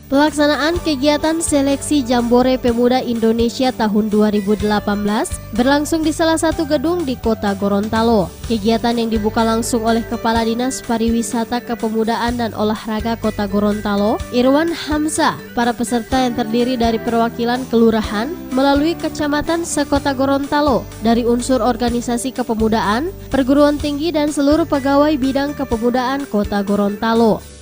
Pelaksanaan kegiatan seleksi Jambore Pemuda Indonesia tahun 2018 berlangsung di salah satu gedung di Kota Gorontalo. Kegiatan yang dibuka langsung oleh Kepala Dinas Pariwisata Kepemudaan dan Olahraga Kota Gorontalo, Irwan Hamzah. Para peserta yang terdiri dari perwakilan kelurahan melalui kecamatan sekota Gorontalo, dari unsur organisasi kepemudaan, perguruan tinggi dan seluruh pegawai bidang kepemudaan Kota Gorontalo.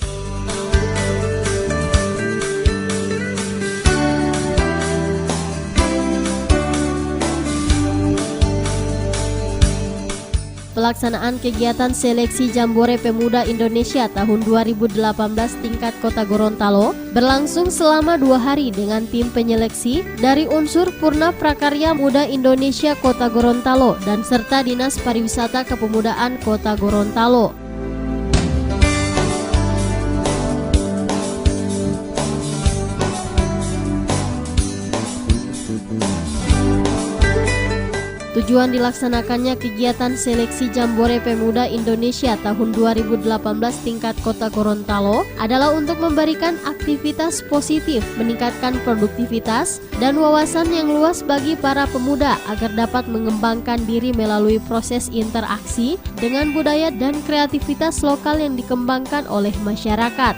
Pelaksanaan kegiatan seleksi Jambore Pemuda Indonesia tahun 2018 tingkat Kota Gorontalo berlangsung selama 2 hari dengan tim penyeleksi dari unsur Purna Prakarya Muda Indonesia Kota Gorontalo dan serta Dinas Pariwisata Kepemudaan Kota Gorontalo. Tujuan dilaksanakannya kegiatan seleksi Jambore Pemuda Indonesia tahun 2018 tingkat Kota Gorontalo adalah untuk memberikan aktivitas positif, meningkatkan produktivitas dan wawasan yang luas bagi para pemuda agar dapat mengembangkan diri melalui proses interaksi dengan budaya dan kreativitas lokal yang dikembangkan oleh masyarakat.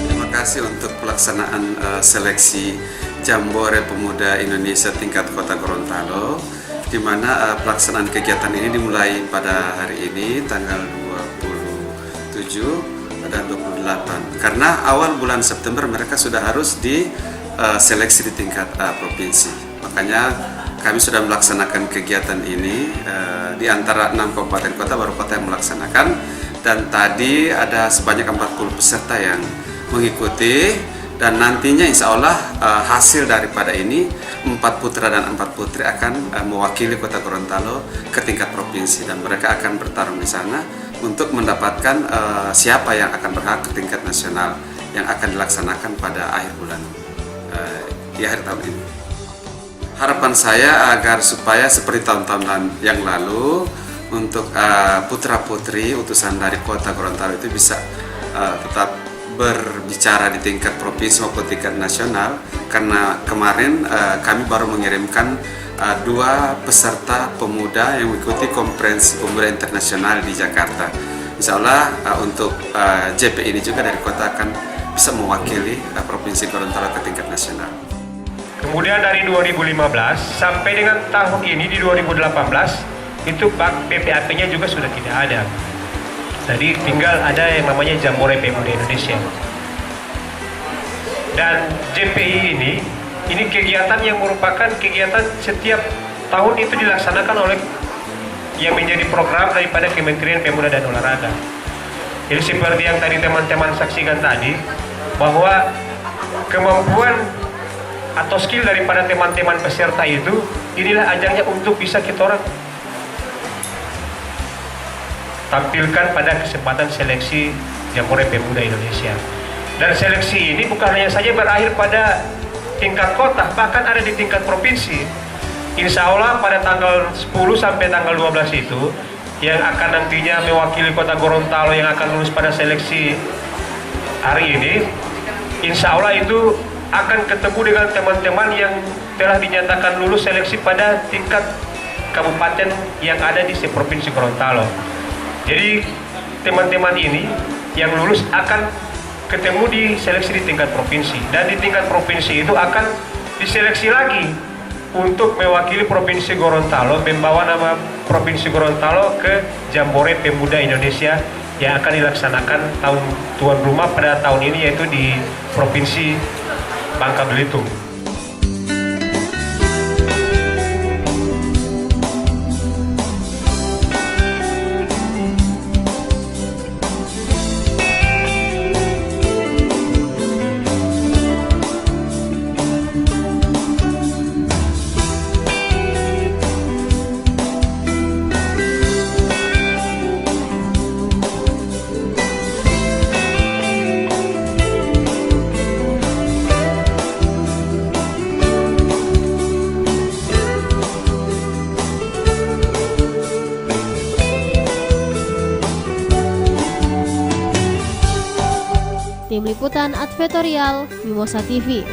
Terima kasih untuk pelaksanaan seleksi Jambore Pemuda Indonesia tingkat Kota Gorontalo, di mana pelaksanaan kegiatan ini dimulai pada hari ini tanggal 27 dan 28. Karena awal bulan September mereka sudah harus diseleksi di tingkat provinsi. Makanya kami sudah melaksanakan kegiatan ini di antara 6 kabupaten kota, baru kota yang melaksanakan, dan tadi ada sebanyak 40 peserta yang mengikuti. Dan nantinya insya Allah hasil daripada ini 4 putra dan 4 putri akan mewakili Kota Gorontalo ke tingkat provinsi, dan mereka akan bertarung di sana untuk mendapatkan siapa yang akan berhak ke tingkat nasional yang akan dilaksanakan pada akhir bulan di akhir tahun ini. Harapan saya agar supaya seperti tahun-tahun yang lalu untuk putra-putri utusan dari Kota Gorontalo itu bisa tetap berbicara di tingkat provinsi maupun tingkat nasional, karena kemarin kami baru mengirimkan 2 peserta pemuda yang mengikuti konferensi pemuda internasional di Jakarta. Insya Allah untuk JP ini juga dari kota akan bisa mewakili provinsi Gorontalo ke tingkat nasional. Kemudian dari 2015 sampai dengan tahun ini di 2018 itu PPAP-nya juga sudah tidak ada. Jadi tinggal ada yang namanya Jambore Pemuda Indonesia. Dan JPI ini kegiatan yang merupakan kegiatan setiap tahun itu dilaksanakan oleh yang menjadi program daripada Kementerian Pemuda dan Olahraga. Jadi seperti yang tadi teman-teman saksikan tadi, bahwa kemampuan atau skill daripada teman-teman peserta itu, inilah ajangnya untuk bisa kita orang tampilkan pada kesempatan seleksi Jambore Pemuda Indonesia. Dan seleksi ini bukan hanya saja berakhir pada tingkat kota, bahkan ada di tingkat provinsi. Insya Allah pada tanggal 10 sampai tanggal 12 itu yang akan nantinya mewakili Kota Gorontalo yang akan lulus pada seleksi hari ini, insya Allah itu akan ketemu dengan teman-teman yang telah dinyatakan lulus seleksi pada tingkat kabupaten yang ada di Provinsi Gorontalo. Jadi teman-teman ini yang lulus akan ketemu di seleksi di tingkat provinsi, dan di tingkat provinsi itu akan diseleksi lagi untuk mewakili Provinsi Gorontalo, membawa nama Provinsi Gorontalo ke Jambore Pemuda Indonesia yang akan dilaksanakan tahun tuan rumah pada tahun ini, yaitu di Provinsi Bangka Belitung. Tim Liputan Advertorial Mimosa TV.